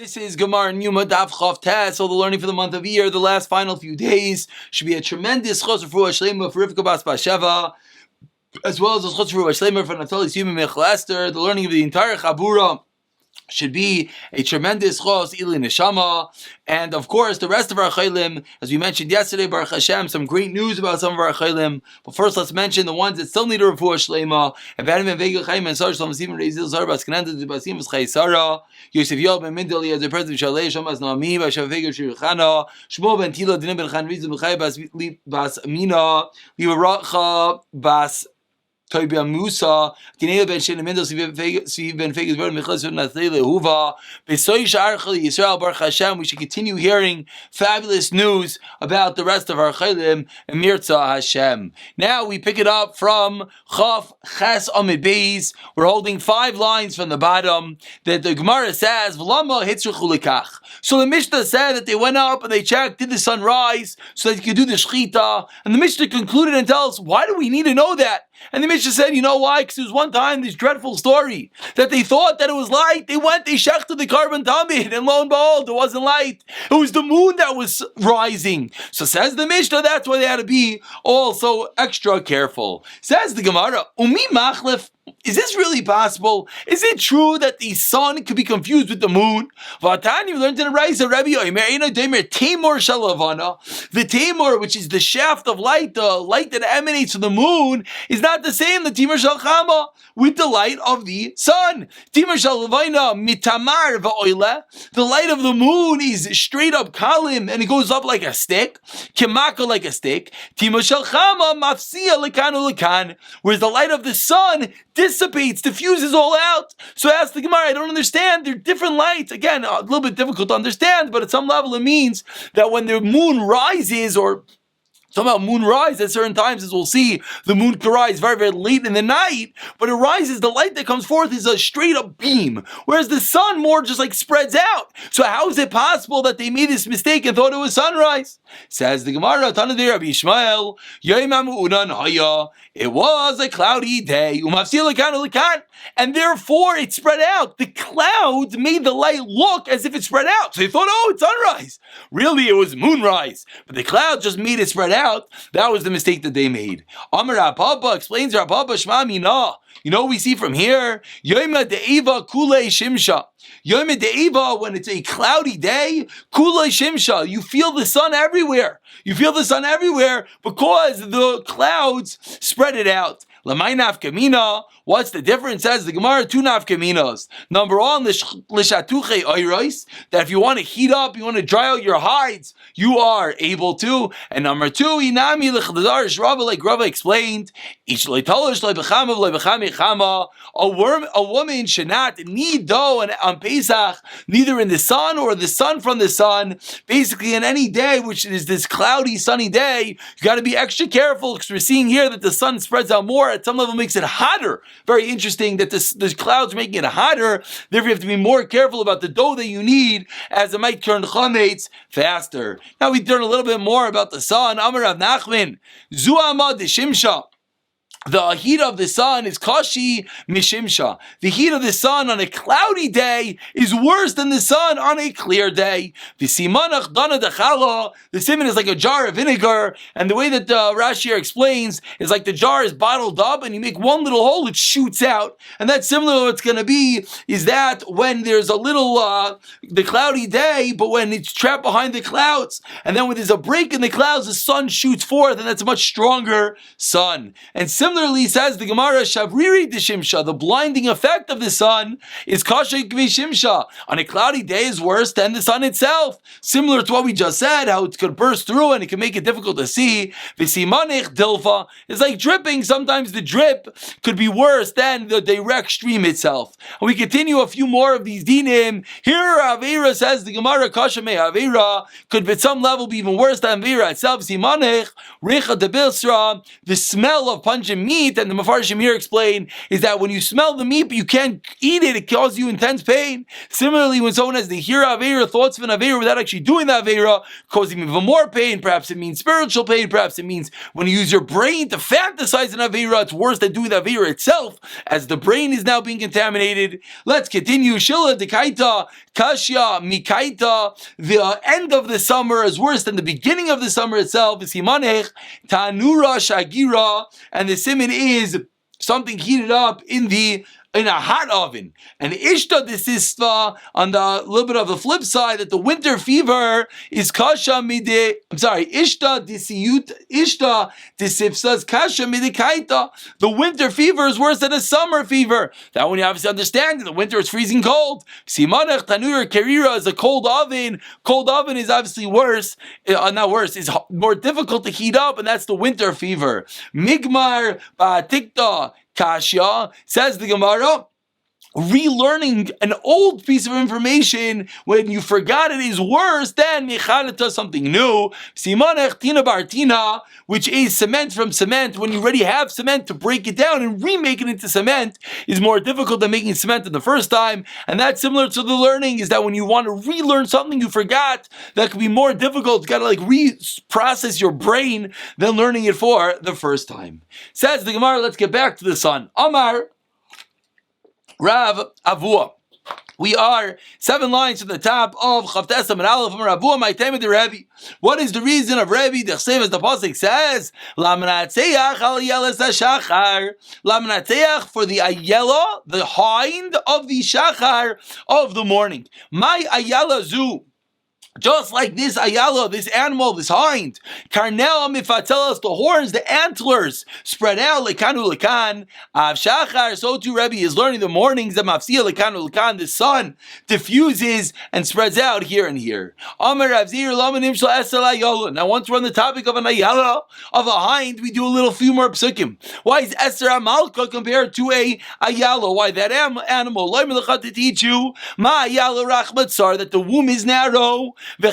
This is Gemara and Yoma Daf Chav Tes. So the learning for the month of Iyar, the last final few days, should be a tremendous chos for Shlema for Rivka Bas Basheva, as well as a chos for Shlema for Natalis Yuma Mechel Esther. The learning of the entire Chabura should be a tremendous chos ili neshama, and of course the rest of our chaylim, as we mentioned yesterday, Baruch Hashem, some great news about some of our chaylim. But first, let's mention the ones that still need a refuah shlema. Evadim and Vega Chaim and Sar Shalom Simon Reizil Zar Bas Kananda the Basim Chai Sara Yosef Yob and Mindali as the president Shalei Shamas Naami Bashav Vega Shirchana Shmuel ben Tila Dinim ben Chan Rizim Chai Bas Amina Livaracha Bas Toibia Musa, Kinei ben Shin Mendel, Siv ben Fegas Vern Michlas Nathele Huva, Besoy Sharchali Yisrael Baruch Hashem. We should continue hearing fabulous news about the rest of our Chaylim and Mirza Hashem. Now we pick it up from Chaf Ches Amid Beis. We're holding 5 lines from the bottom that the Gemara says, V'lama Hitzruchu Likach. So the Mishnah said that they went up and they checked, did the sun rise, so that you could do the Shechita. And the Mishnah concluded and tells us, why do we need to know that? And the Mishnah said, you know why? Because there was one time this dreadful story that they thought that it was light. They shechted the carbon tamid, and lo and behold, it wasn't light. It was the moon that was rising. So says the Mishnah, that's why they had to be also extra careful. Says the Gemara, Umi machlef. Is this really possible? Is it true that the sun could be confused with the moon? Vatani, we learned in the Raisa, Rabbi Tamor Shalavana. The Tamor, which is the shaft of light, the light that emanates from the moon, is not the same, the Timor Shalchama, with the light of the sun. Timor Shalavana mitamar va'oile. The light of the moon is straight up kalim, and it goes up like a stick. Kimaka like a stick. Timor Shalchama mafsiya lekanu lekan. Whereas the light of the sun dissipates, diffuses all out. So I asked the Gemara, I don't understand. They're different lights. Again, a little bit difficult to understand, but at some level it means that when the moon rises, or somehow moon rise at certain times, as we'll see, the moon can rise very, very late in the night, but it rises, the light that comes forth is a straight up beam, whereas the sun more just like spreads out. So how is it possible that they made this mistake and thought it was sunrise? Says the Gemara, Tanadei Rabbi Ishmael, it was a cloudy day, and therefore it spread out. The clouds made the light look as if it spread out. So they thought, oh, it's sunrise. Really, it was moonrise. But the cloud just made it spread out. That was the mistake that they made. Amar Rapapa explains, Rapapa Shma Mina. You know what we see from here? Yoma de'eva kulei shimsha. Yoma de'eva, when it's a cloudy day, kulei shimsha. You feel the sun everywhere. You feel the sun everywhere because the clouds spread it out. Lamay nafkamina. What's the difference? Says the Gemara, 2 nafkaminas. Number 1, l'shatuche oyros, that if you want to heat up, you want to dry out your hides, you are able to. And number 2, inami l'chadar shrava, like Rava explained, a woman should not knead dough on Pesach, neither in the sun or the sun from the sun. Basically, in any day, which is this cloudy, sunny day, you got to be extra careful because we're seeing here that the sun spreads out more. At some level, makes it hotter. Very interesting that the clouds making it hotter. Therefore, you have to be more careful about the dough that you need, as it might turn chametz faster. Now we learn a little bit more about the sun. Amar Rav Nachman, Zuama de Shimsha. The heat of the sun is kashi mishimsha. The heat of the sun on a cloudy day is worse than the sun on a clear day. The simanach dana dechala. The siman is like a jar of vinegar, and the way that Rashi here explains is like the jar is bottled up, and you make one little hole, it shoots out, and that's similar to what it's going to be. Is that when there's a little the cloudy day, but when it's trapped behind the clouds, and then when there's a break in the clouds, the sun shoots forth, and that's a much stronger sun. And similarly, says the Gemara, Shavriri Deshimsha, the blinding effect of the sun is Kasha Shimsha. On a cloudy day is worse than the sun itself. Similar to what we just said, how it could burst through and it can make it difficult to see. Visimanich Dilfa is like dripping. Sometimes the drip could be worse than the direct stream itself. And we continue a few more of these dinim. Here Avera says the Gemara, Kasha Me Avera could at some level be even worse than Avera itself. Simanich Recha de Bilsra, the smell of pungent meat, and the Mefarshim here explain, is that when you smell the meat but you can't eat it, it causes you intense pain. Similarly, when someone has the hira aveira, thoughts of an aveira without actually doing the aveira, causing even more pain. Perhaps it means spiritual pain. Perhaps it means when you use your brain to fantasize an aveira, it's worse than doing the aveira itself, as the brain is now being contaminated. Let's continue. Shila dekaita kashya mikaita. The end of the summer is worse than the beginning of the summer itself. Is himanech tanura shagira, and the siman is something heated up in a hot oven. And ishta desisva, on the little bit of the flip side, that the winter fever is kasha mide. I'm sorry, ishta desifsa's kasha mide kaita. The winter fever is worse than a summer fever. That one you obviously understand. In the winter it's freezing cold. Simanach tanur kerira is a cold oven. Cold oven is obviously worse. Not worse. Is more difficult to heat up, and that's the winter fever. Migmar ba'tikta Kashya, says the Gemara, relearning an old piece of information when you forgot it is worse than mechanata, something new. Simanech tina bartina, which is cement from cement. When you already have cement, to break it down and remake it into cement is more difficult than making cement in the first time. And that's similar to the learning, is that when you want to relearn something you forgot, that could be more difficult. You got to reprocess your brain than learning it for the first time. Says the Gemara, let's get back to the sun. Amar Rav Avua. We are 7 lines from the top of Chavtesam and Aleph from Rav Avua, my time of the Rebbe. What is the reason of Rebbe? The Chsev, as the Pasuk says, Lamnatzeach al yeles hashachar. Lamnatzeach, for the ayela, the hind of the shachar of the morning. My ayala zu. Just like this ayala, this animal, this hind, karnel mifatzelas, the horns, the antlers spread out, lekanu lekan. Av shachar, so too Rebbe is learning the mornings that mafsia lekanu lekan, the sun diffuses and spreads out here and here. Amar Rav Zir lamanim shel esel ayala. Now, once we're on the topic of an ayala, of a hind, we do a little few more psukim. Why is Esther Amalka compared to a ayala? Why that animal? Lo melachat to teach you ma ayala rachmatzar, that the womb is narrow. The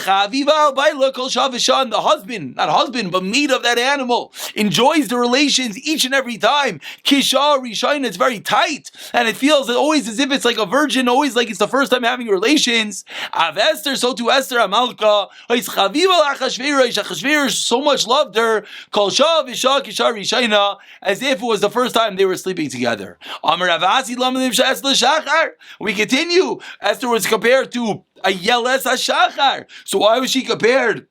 husband, not husband, but meat of that animal, enjoys the relations each and every time. Kisha Rishain, it's very tight, and it feels always as if it's like a virgin, always like it's the first time having relations. Av Esther, so to Esther Amalka, Achashverosh so much loved her, as if it was the first time they were sleeping together. We continue. Esther was compared to a yeles hashachar. So why was she compared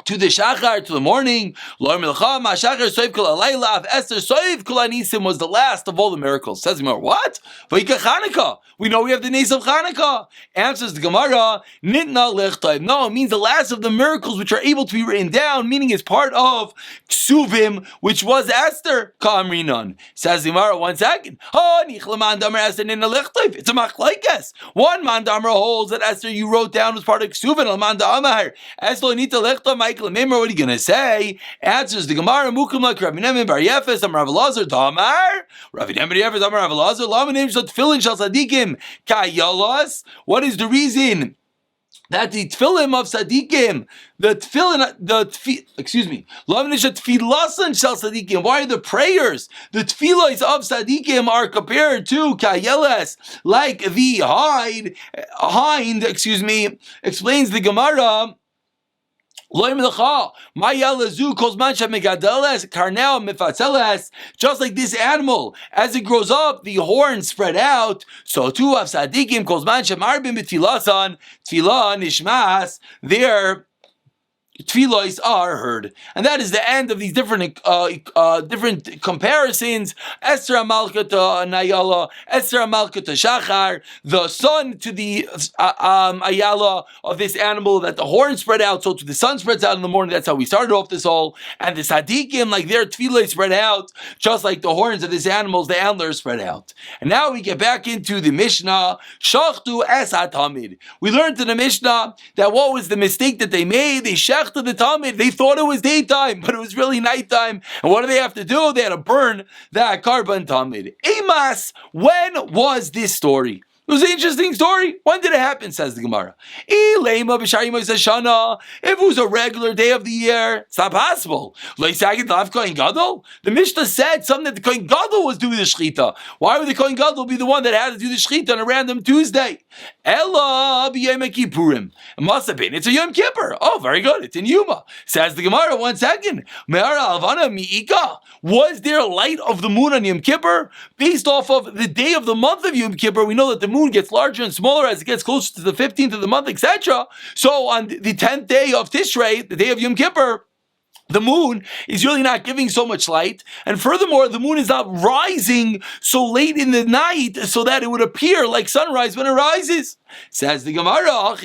to the shachar, to the morning? Esther soiv kol anisim was the last of all the miracles. Says the Gemara, what? Chanukah. We know we have the names of Chanukah. Answers the Gemara, nitna lechtaim. No, it means the last of the miracles which are able to be written down, meaning it's part of Ksuvim, which was Esther. Kamrinon. Says the Gemara, 1 second. It's a machlekes. One mandamar holds that Esther you wrote down was part of Ksuvim. What are you going to say? Answers the Gemara, Mukum like Rabbi Nemin Bar Yefes, Amar Rav Elazar, Damar, Rabbi Nemin Bar Yefes, Amar Rav Elazar, Lamanim Shal Tefillin Shal Sadikim, Kayalos. What is the reason that the tefillin of Sadikim, why are the prayers, the tefillos of Sadikim are compared to Kayeles, like the hind, explains the Gemara, just like this animal, as it grows up, the horns spread out. So too of Sadikim, Tfilah Nishmas, their tefillos are heard. And that is the end of these different comparisons. Esther Amalka to Nayala, Esther Amalka to Shachar, the sun to the Ayala of this animal, that the horn spread out, so to the sun spreads out in the morning. That's how we started off this all. And the Sadikim, like their tefillos spread out, just like the horns of this animal, the antlers spread out. And now we get back into the Mishnah. Shachtu es hatamid. We learned in the Mishnah that what was the mistake that they made? They shechted the Talmud. They thought it was daytime, but it was really nighttime. And what do they have to do? They had to burn that carbon Talmud. Emas, when was this story? It was an interesting story. When did it happen, says the Gemara? If it was a regular day of the year, it's not possible. The Mishnah said something that the Kohen Gadol was doing the Shechita. Why would the Kohen Gadol be the one that had to do the Shechita on a random Tuesday? Ella b'Yom Kippurim. It must have been. It's a Yom Kippur. Oh, very good. It's in Yoma. Says the Gemara, 1 second. Was there light of the moon on Yom Kippur? Based off of the day of the month of Yom Kippur, we know that the moon gets larger and smaller as it gets closer to the 15th of the month, etc. So on the 10th day of Tishrei, the day of Yom Kippur, the moon is really not giving so much light, and furthermore, the moon is not rising so late in the night so that it would appear like sunrise when it rises. Says the Gemara,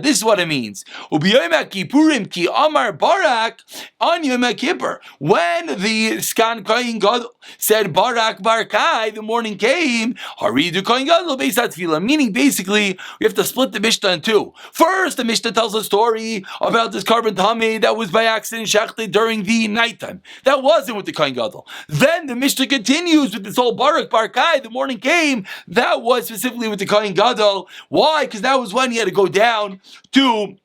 this is what it means. Ki Amar Barak on Yom Kippur. When the Skan Kohen Gadol said Barak Barkai, the morning came, Haridu Kohen Gadol based on Tefillah. Meaning, basically, we have to split the Mishnah in two. First, the Mishnah tells a story about this carbon tamid that was by accident shechted during the nighttime. That wasn't with the Kohen Gadol. Then the Mishnah continues with this whole Barak Barkai, the morning came. That was specifically with the Kohen Gadol. Why? Because that was when he had to go down to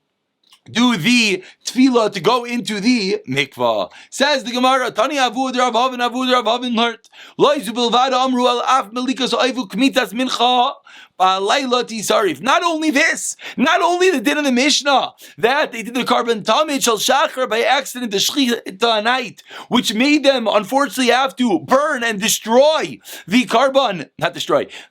do the tefillah, to go into the mikvah. Says the Gemara, Tani Avud Rav Avin learned, Lo izu bilvad amru al af melikas oivu kmitas mincha. Not only this, not only the din of the Mishnah that they did the carbon tamid shel shachar by accident the shechita night, which made them unfortunately have to burn and destroy the carbon,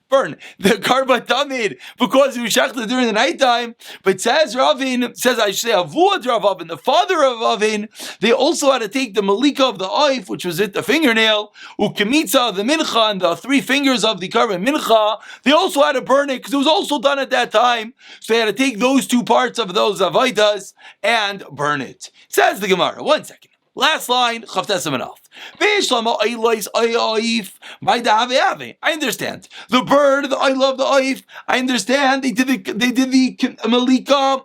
burn the carbon tamid because it was shechita during the nighttime. But says Ravin, Avud Rav Avin, the father of Avin, they also had to take the malika of the oif, which was the fingernail, ukemitza of the mincha, and the 3 fingers of the carbon mincha. They also had to burn it because it was also done at that time. So they had to take those 2 parts of those avaidas and burn it. Says the Gemara. 1 second. Last line, Chavtes Amanaf. I understand. The bird, the oil of the oif, I understand. They did the malika.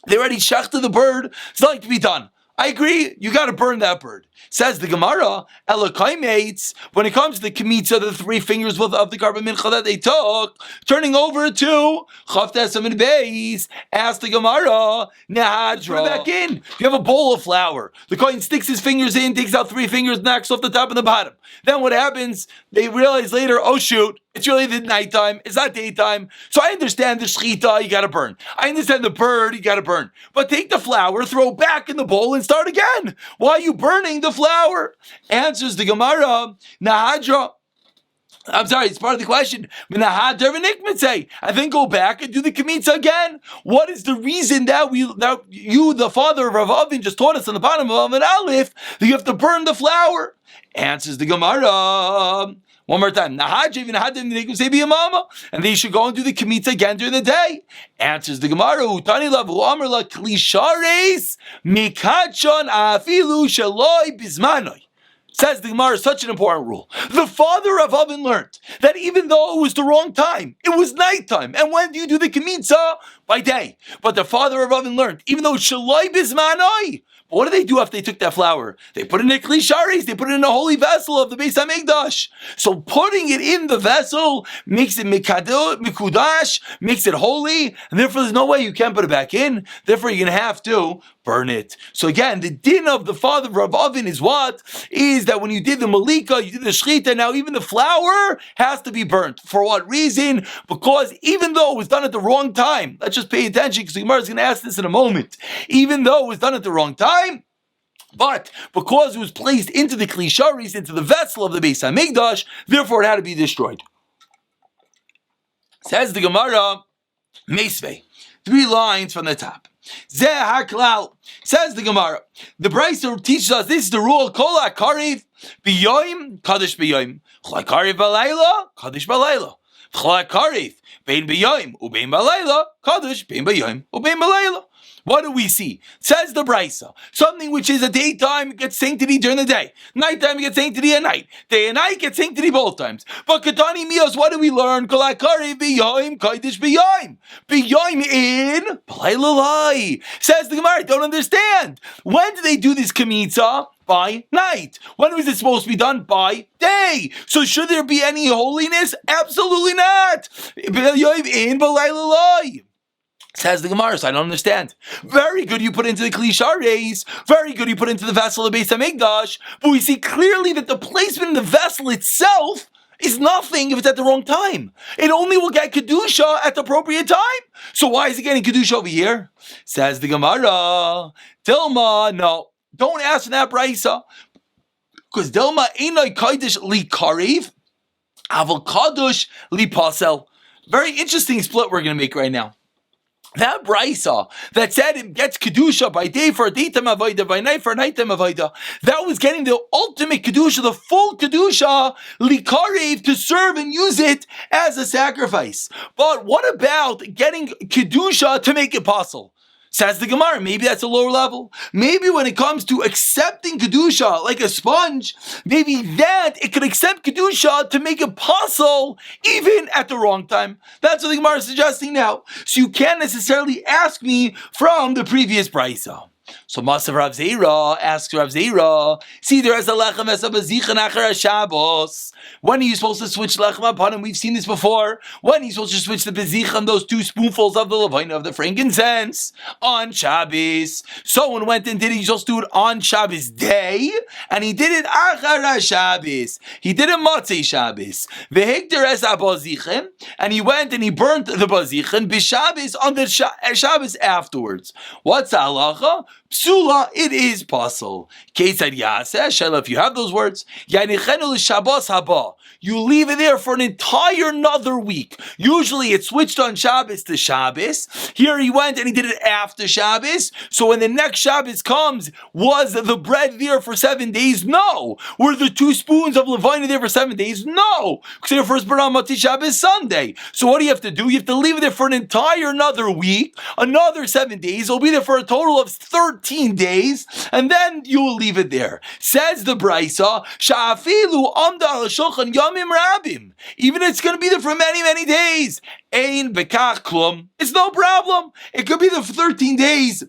They already shechted the bird. It's not like to be done. I agree, you got to burn that bird. Says the Gemara, Elokaimates, when it comes to the Kemitza, the 3 fingers of the carbon mincha that they took, turning over to Chavtes Amin Beis, ask the Gemara, Nahadra, back in. You have a bowl of flour. The Kohen sticks his fingers in, takes out 3 fingers, knocks off the top and the bottom. Then what happens? They realize later, oh shoot, it's really the nighttime, it's not daytime. So I understand the shechita, you gotta burn. I understand the bird, you gotta burn. But take the flour, throw it back in the bowl, and start again. Why are you burning the flour? Answers the Gemara, Nahadra. I'm sorry, it's part of the question. And then go back and do the Kemitza again. What is the reason that you, the father of Rav Avin, just taught us on the bottom of Amid Aleph that you have to burn the flour? Answers the Gemara. One more time. And they should go and do the Kemitza again during the day. Answers the Gemara. Says the Gemara, such an important rule. The father of Avin learned that even though it was the wrong time, it was nighttime. And when do you do the Kemitza? By day. But the father of Avin learned, even though it's Shaloi Bizmanoi, what do they do after they took that flour? They put it in a klisharis, they put it in a holy vessel of the Beis HaMikdash. So putting it in the vessel makes it mikudash, makes it holy, and therefore there's no way you can put it back in. Therefore you're going to have to burn it. So again, the din of the father of Rav Avin is what? Is that when you did the malika, you did the shechita, now even the flour has to be burnt. For what reason? Because even though it was done at the wrong time, let's just pay attention because the Gemara is going to ask this in a moment. Even though it was done at the wrong time, but because it was placed into the klisharis, into the vessel of the Beis HaMikdash, therefore it had to be destroyed. Says the Gemara, Meisvei, 3 lines from the top. Zeh haklal, says the Gemara. The Brisa teaches us this is the rule. Kol hakarev biyoim kadosh biyoim. Chol hakarev balayla kadosh balayla. Chol hakarev bein biyoim ubein balayla kadosh bein biyoim ubein balayla. What do we see? Says the Brisa. Something which is a daytime gets sanctity during the day. Nighttime gets sanctity at night. Day and night gets sanctity both times. But Katani Mios, what do we learn? Kolakari biyoim kaidish biyoim. Biyoim in Palaylalai. Says the Gemara, I don't understand. When do they do this Kemitza? by night. When was it supposed to be done? By day. So should there be any holiness? Absolutely not. Says the Gemara, so I don't understand. Very good you put into the Klishares, very good you put into the vessel of Beis HaMikdash, but we see clearly that the placement in the vessel itself is nothing if it's at the wrong time. It only will get Kedusha at the appropriate time. So why is it getting Kedusha over here? Says the Gemara, Dilma, no, don't ask for that Braisa, because Dilma Einoi Kodesh Li Karev, Aval Kadosh Li Pasel. Very interesting split we're going to make right now. That brisa that said it gets kedusha by day for a daytime avoda, by night for a nighttime avoda, that was getting the ultimate kedusha, the full kedusha, likarev, to serve and use it as a sacrifice. But what about getting kedusha to make it possible? Says the Gemara, maybe that's a lower level. Maybe when it comes to accepting Kedusha like a sponge, maybe that it could accept Kedusha to make it possible even at the wrong time. That's what the Gemara is suggesting now. So you can't necessarily ask me from the previous brisa. So Masav Rav Zera asks Rav Zera, see, there is a lechem as a bazichan achar Shabbos. When are you supposed to switch lechem upon him? We've seen this before. When are you supposed to switch the bezichan, those 2 spoonfuls of the levina, of the frankincense, on Shabbos? Someone went and did it, he's supposed to do it on Shabbos day, and he did it achar Shabbos. He did it Motzei Shabbos. Vehikter es abazichan, and he went and he burnt the bazichan b'Shabbos on the Shabbos afterwards. What's the halacha? Psula, it is possible. Ketzad Yaseh, Shela, if you have those words, Yanichenu l'Shabbos haba. You leave it there for an entire another week. Usually it's switched on Shabbos to Shabbos. Here he went and he did it after Shabbos. So when the next Shabbos comes, was the bread there for 7 days? No. Were the 2 spoons of Levina there for 7 days? No. Because they were first burned on Motzei Shabbos Sunday. So what do you have to do? You have to leave it there for an entire another week, another 7 days. It'll be there for a total of 13 days, and then you will leave it there. Says the Brisa, Sha'afilu amda al shulchan yamim rabim. Even if it's going to be there for many, many days. Ein bekach klum. It's no problem. It could be there for 13 days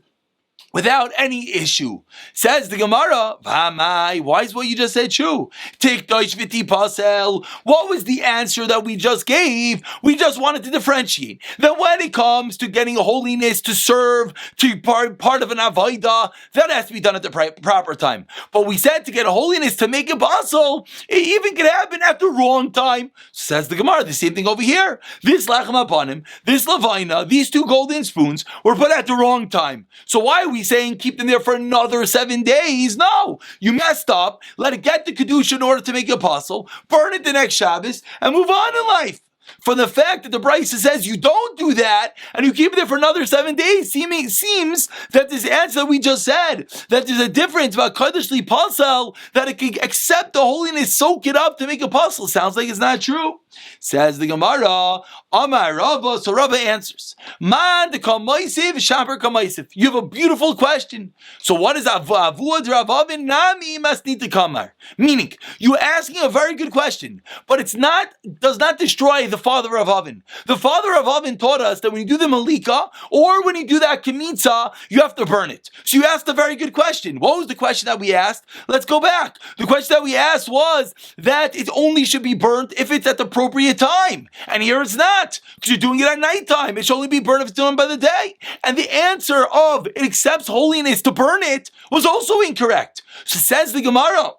without any issue. Says the Gemara, V'hamai, why is what you just said true? Tik doish v'ti pasel. What was the answer that we just gave? We just wanted to differentiate. That when it comes to getting a holiness to serve, to part of an avodah, that has to be done at the proper time. But we said to get a holiness to make it possible, it even could happen at the wrong time. Says the Gemara, the same thing over here. This lachem upon him, this levina, these 2 golden spoons were put at the wrong time. So why are we saying keep them there for another 7 days? No, you messed up. Let it get the kedusha in order to make it possible. Burn it the next Shabbos and move on in life. From the fact that the Brisa says you don't do that and you keep it there for another 7 days, seems that this answer that we just said, that there's a difference about Kadosh Li Pasal, that it can accept the holiness, soak it up to make a puzzle. Sounds like it's not true. Says the Gemara, Amar Rava, so Rava answers, Man de Kamaisiv, Shaper Kamaisiv. You have a beautiful question. So what is Avud Ravavin Nami Masnita Kamar? Meaning, you're asking a very good question, but does not destroy the father of Avin. The father of Avin taught us that when you do the Malika, or when you do that Kemitza, you have to burn it. So you asked a very good question. What was the question that we asked? Let's go back. The question that we asked was that it only should be burnt if it's at the appropriate time. And here it's not, because you're doing it at nighttime. It should only be burned if it's done by the day. And the answer of it accepts holiness to burn it was also incorrect. So says the Gemara,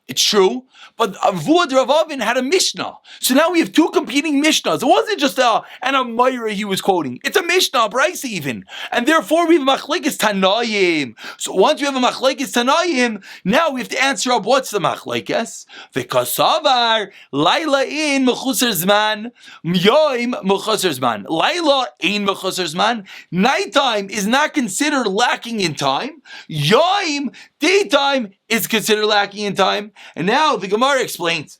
it's true, but Avud Ravavin had a Mishnah. So now we have 2 competing Mishnahs. It wasn't just an Amayra he was quoting. It's a Mishnah, Bryce even. And therefore we have a Machlekes Tanayim. So once we have a Machlekes Tanayim, now we have to answer up what's the Machlekes? V'kasavar, Laila in Mechusar Zman, Yoim Mechusar Zman. Laila in Mechusar Zman. Nighttime is not considered lacking in time. Yoim, daytime, is considered lacking in time. And now the Gemara explains.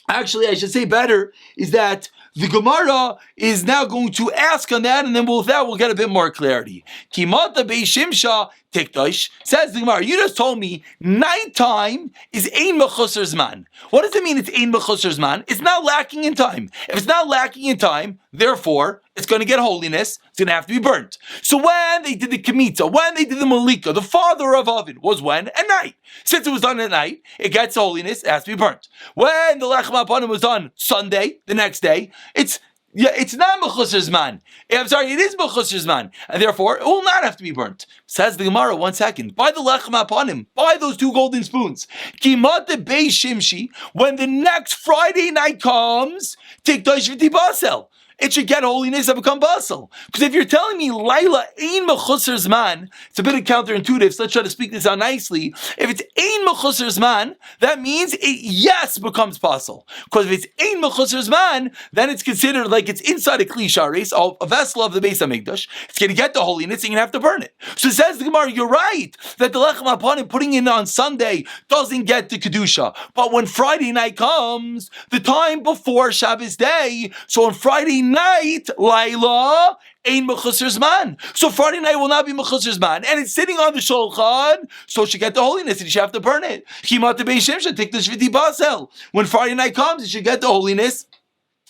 Actually, I should say better is that the Gemara is now going to ask on that, and then with that we'll get a bit more clarity. Kimata Beishimsha tikdosh. Says the Gemara, you just told me nighttime is ein mechusar zman. What does it mean it's ein mechusar zman? It's not lacking in time. If it's not lacking in time, therefore, it's going to get holiness. It's going to have to be burnt. So when they did the Kemitza, when they did the Malika, the father of oven was when? At night. Since it was done at night, it gets holiness, it has to be burnt. When the Lechem HaPanim was done Sunday, the next day, it's not Mechusar Zman. I'm sorry, it is Mechusar Zman. And therefore, it will not have to be burnt. Says the Gemara, 1 second. By the Lechem HaPanim, by those 2 golden spoons. Kimat the Beis Shimshi, when the next Friday night comes, Tikdosh V'Tibasel. It should get holiness and become basal. Because if you're telling me Laila ein mechusar zman, it's a bit of counterintuitive, so let's try to speak this out nicely. If it's ein mechusar zman, that means it yes becomes basal. Because if it's ein mechusar zman, then it's considered like it's inside a kli sharis, a vessel of the Beis Hamikdash. It's going to get the holiness and you're going to have to burn it. So it says the Gemara, you're right, that the Lechem HaPanim putting in on Sunday doesn't get the Kedusha. But when Friday night comes, the time before Shabbos day, so on Friday night, Laila, ain't mechusar zman. So Friday night will not be mechusar zman, and it's sitting on the shulchan, so it should get the holiness, and you should have to burn it. Chimat beis shimsha, take the shviti basel. When Friday night comes, it should get the holiness,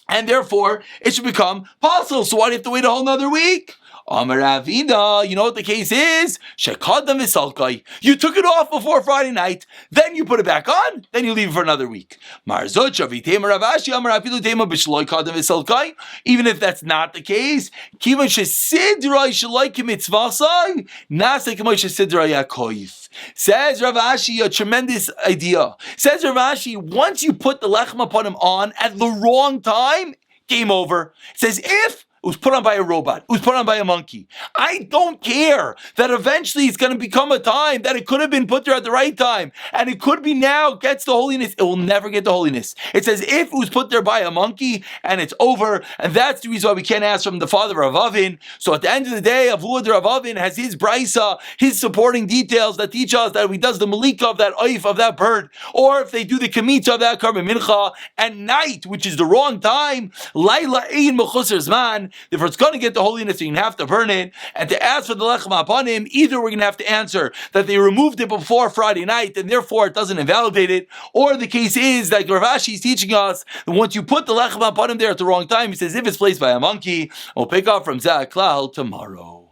and therefore it should become basel. So why do you have to wait a whole another week? Amar Avina, you know what the case is? Shekadam v'salkai. You took it off before Friday night, then you put it back on, then you leave it for another week. Marzocha v'tema Ravashi, Amar Afilu tema b'shloi kadam v'salkai. Even if that's not the case, kivan shesidroi shloi k'mitzvasai, nasei k'moi shesidroi yakoif. Says Rav Ashi, a tremendous idea. Says Rav Ashi, once you put the Lechem HaPanim on at the wrong time, game over. It says if it was put on by a robot, it was put on by a monkey, I don't care that eventually it's going to become a time that it could have been put there at the right time, and it could be now gets the holiness. It will never get the holiness. It says if it was put there by a monkey, and it's over, and that's the reason why we can't ask from the father of Avin. So at the end of the day, Avuad Rav Avin has his brisa, his supporting details that teach us that if he does the malika of that oif, of that bird, or if they do the kemitza of that karban mincha at night, which is the wrong time, laila ein mechusar zman, if it's going to get the holiness, you're going to have to burn it. And to ask for the Lechem HaPanim, either we're going to have to answer that they removed it before Friday night, and therefore it doesn't invalidate it, or the case is, like Rav Ashi is teaching us, that once you put the Lechem HaPanim there at the wrong time, he says, if it's placed by a monkey, we'll pick up from Zak Klal tomorrow.